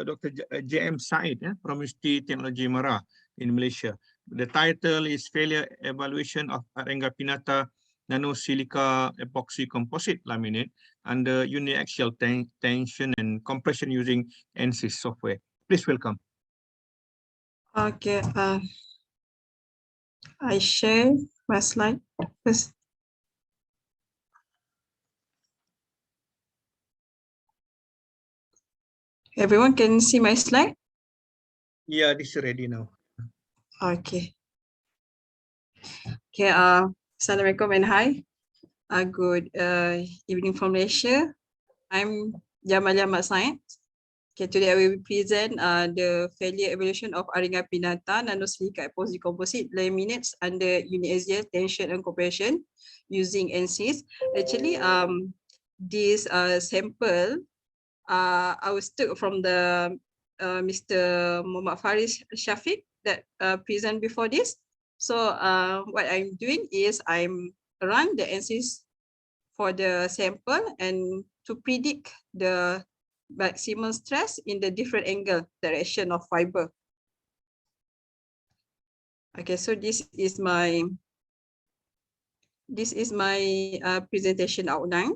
Dr. J.M. Said from Universiti Teknologi Mara in Malaysia. The title is Failure Evaluation of Arenga Pinnata Nanosilica Epoxy Composite Laminate under Uniaxial Tension and Compression using ANSYS software. Please welcome. Okay, I share my slide first. Everyone can see my slide? Yeah, this is ready now. Okay. Okay, Assalamualaikum and hi. Good evening from Malaysia. I'm Jamal Science. Okay, today I will present the failure evaluation of Arenga Pinnata Nanosilica Epoxy Composite Laminates under Uniaxial Tension and Compression using ANSYS. Actually, this sample I was took from the Mr. Muhammad Faris Shafiq that present before this. So what I'm doing is I'm run the ANSYS for the sample and to predict the maximum stress in the different angle direction of fiber. Okay, so this is my presentation outline.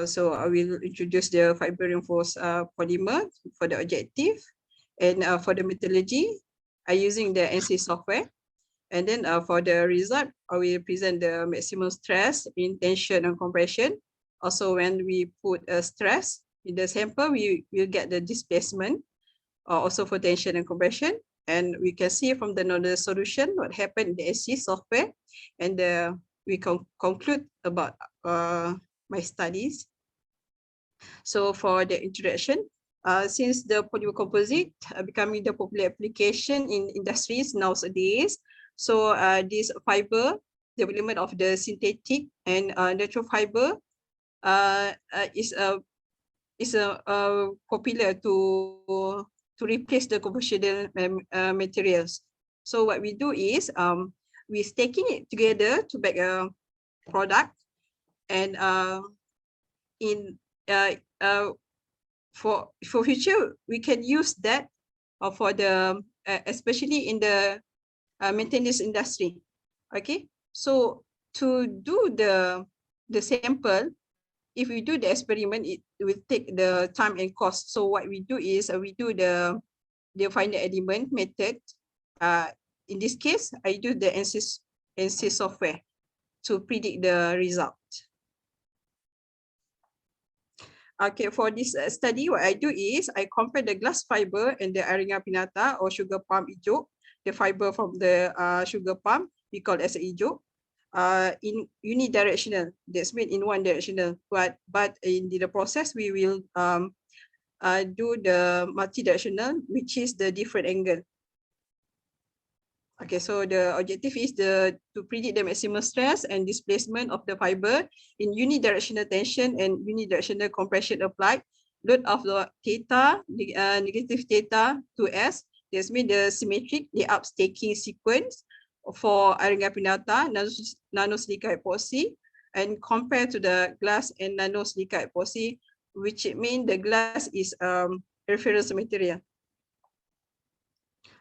So I will introduce the fiber reinforced polymer for the objective, and for the methodology, I using the ANSYS software. And then for the result, I will present the maximum stress in tension and compression. Also, when we put a stress in the sample, we will get the displacement, also for tension and compression. And we can see from the nodal solution what happened in the ANSYS software. And we can conclude about my studies. So for the introduction, since the polymer composite becoming the popular application in industries nowadays, so this fiber development of the synthetic and natural fiber is popular to replace the conventional materials. So what we do is we're staking it together to make a product, and for future we can use that for the especially in the maintenance industry. Okay, so to do the sample, if we do the experiment, it will take the time and cost. So what we do is we do the final element method. In this case, I do the ANSYS software to predict the result. Okay, for this study, what I do is I compare the glass fiber and the Arenga Pinnata or sugar palm hijau, the fiber from the sugar palm, we call as a hijau, in unidirectional. That's mean in one directional. But in the process, we will do the multi-directional, which is the different angle. Okay, so the objective is to predict the maximum stress and displacement of the fiber in unidirectional tension and unidirectional compression applied. Load of the theta, negative theta to S. This means the symmetric layout staking sequence for Arenga Pinnata Nanosilica Epoxy, and compared to the glass and Nanosilica Epoxy, which means the glass is reference material.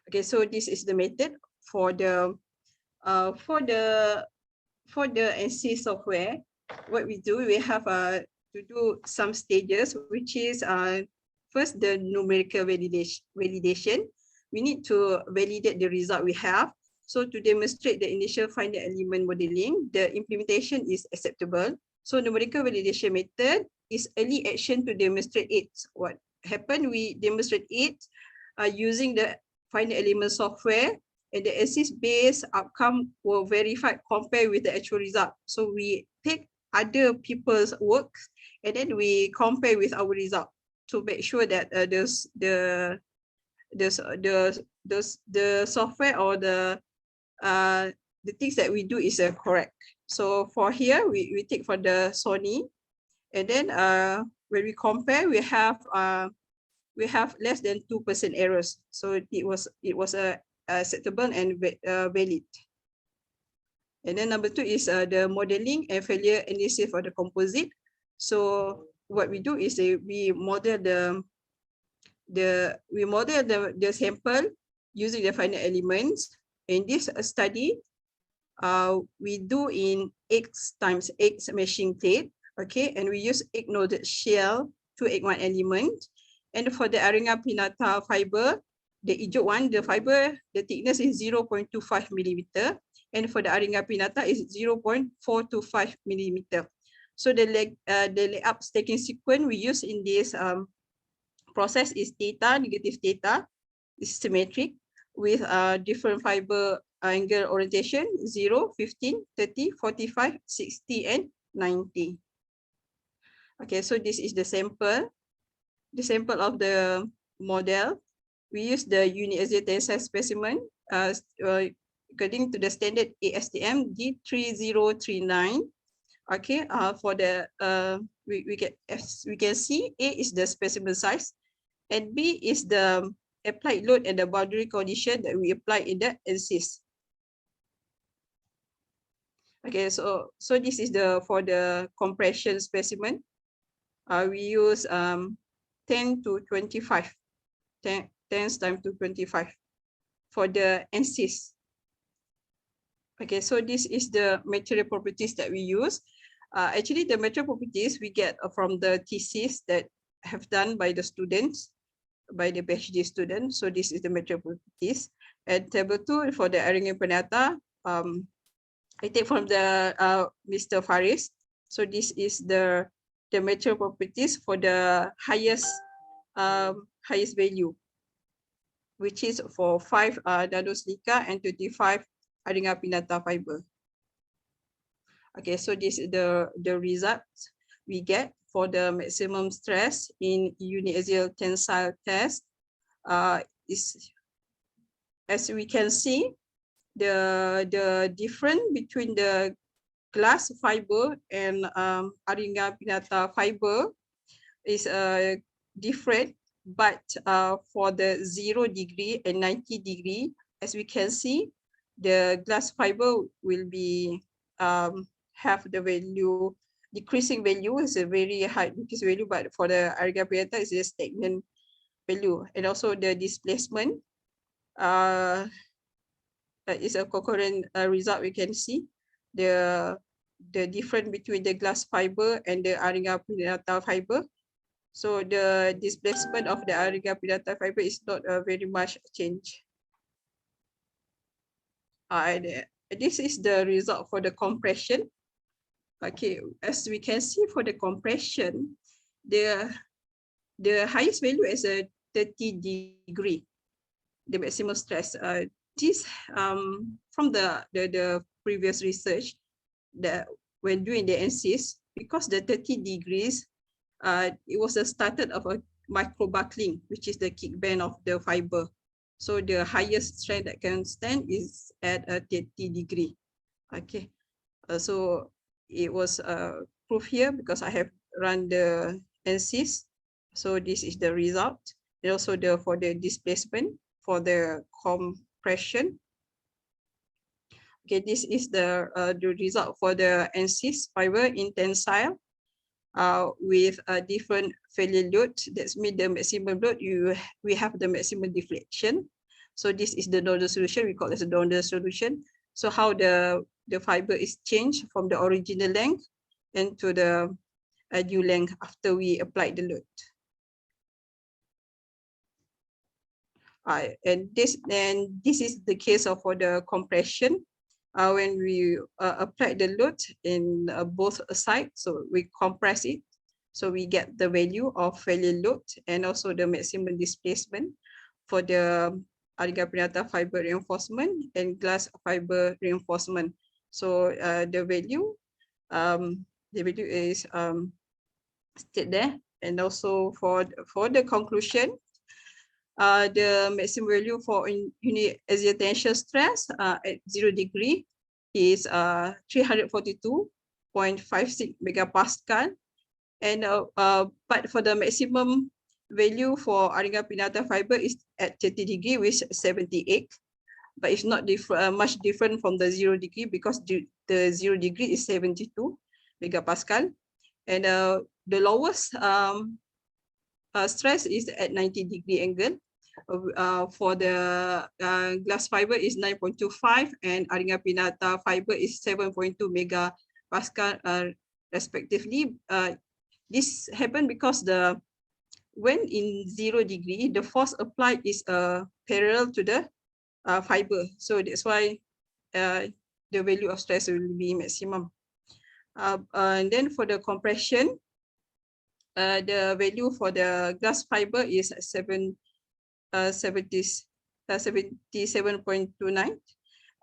Okay, so this is the method for the ANSYS software. What we do, we have to do some stages, which is first the numerical validation. We need to validate the result we have. So to demonstrate the initial finite element modeling, the implementation is acceptable. So numerical validation method is early action to demonstrate it. What happened? We demonstrate it using the finite element software, and the ANSYS-based outcome were verified compared with the actual result. So we take other people's work and then we compare with our result to make sure that the software or the things that we do is correct. So for here, we take for the Sony, and then when we compare, we have less than 2% errors. So it was acceptable and valid. And then number 2 is the modeling and failure analysis for the composite. So what we do is we model the we model the sample using the finite elements. In this study, we do in X times X meshing plate, okay, and we use egg noded shell to egg one element. And for the Arenga Pinnata fiber, the hijau one, the fiber, the thickness is 0.25 millimeter, and for the Arenga Pinnata is 0.425 millimeter. So the layup stacking sequence we use in this process is theta, negative theta, is symmetric with different fiber angle orientation 0, 15, 30, 45, 60, and 90. Okay, so this is the sample of the model. We use the uniaxial tensile specimen according to the standard ASTM D3039. Okay, for the as we can see, A is the specimen size, and B is the applied load and the boundary condition that we apply in the ANSYS. Okay, so this is for the compression specimen. We use 10 to 25, 10 times to 25 for the ANSYS. Okay, so this is the material properties that we use. Actually, the material properties we get from the thesis that have done by the students, by the PhD students. So this is the material properties. And table 2 for the Arenga Pinnata, I take from the Mr. Faris. So this is the material properties for the highest value, which is for 5 nanosilica and 25 Arenga Pinnata fiber. Okay, so this is the results we get for the maximum stress in uniaxial tensile test. Is, as we can see, the difference between the glass fiber and Arenga Pinnata fiber is different, but for the 0 degree and 90 degree, as we can see, the glass fiber will be have the value, decreasing value is a very high decrease value, but for the Arenga Pinnata is a stagnant value. And also the displacement is a concurrent result. We can see the difference between the glass fiber and the Arenga Pinnata fiber. So the displacement of the Arenga Pinnata fiber is not very much change. This is the result for the compression. Okay, as we can see for the compression, the highest value is a 30 degree, the maximum stress. This from the previous research that when doing the ANSYS, because the 30 degrees, it was the started of a micro buckling, which is the kick bend of the fiber. So the highest strength that can stand is at a 30 degree. Okay, so it was proof here because I have run the ANSYS. So this is the result. And also for the displacement for the compression. Okay, this is the result for the ANSYS fiber in tensile with a different failure load. That's mean the maximum load we have the maximum deflection. So this is the nodal solution. We call it a nodal solution. So how the fiber is changed from the original length into the new length after we apply the load. And this is the case of for the compression. When we apply the load in both sides, so we compress it, so we get the value of failure load and also the maximum displacement for the Arenga Pinnata fiber reinforcement and glass fiber reinforcement. So the value is stated there, and also for the conclusion, the maximum value for uniaxial tensile stress at 0 degree is 342.56 megapascal, and but for the maximum value for Arenga Pinnata fiber is at 30 degree with 78, but it's not much different from the 0 degree because the 0 degree is 72 megapascal, and the lowest stress is at 90-degree angle. For the glass fiber is 9.25 and Arenga Pinnata fiber is 7.2 megapascal respectively. This happened because when in 0 degree, the force applied is parallel to the fiber. So that's why the value of stress will be maximum. And then for the compression, the value for the glass fiber is 77.29,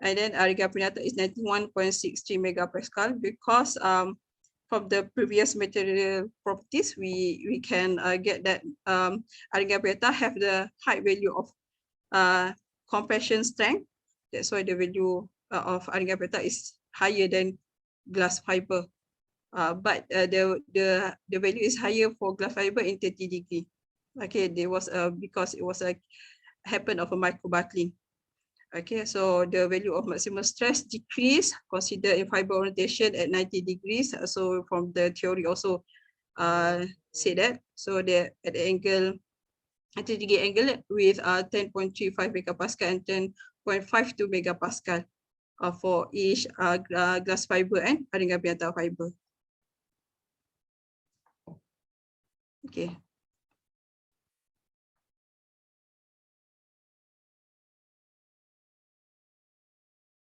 and then Arenga Pinnata is 91.63 megapascal, because from the previous material properties we can get that Arenga Pinnata have the high value of compression strength. That's why the value of Arenga Pinnata is higher than glass fiber. But the value is higher for glass fiber in 30 degree. Okay, there was because it was a happen of a micro buckling. Okay, so the value of maximum stress decrease considered in fiber orientation at 90 degrees. So from the theory also say that. So the at the angle 90 degree angle with 10.35 megapascal and 10.52 megapascal for each glass fiber and Arenga Pinnata fiber. Okay,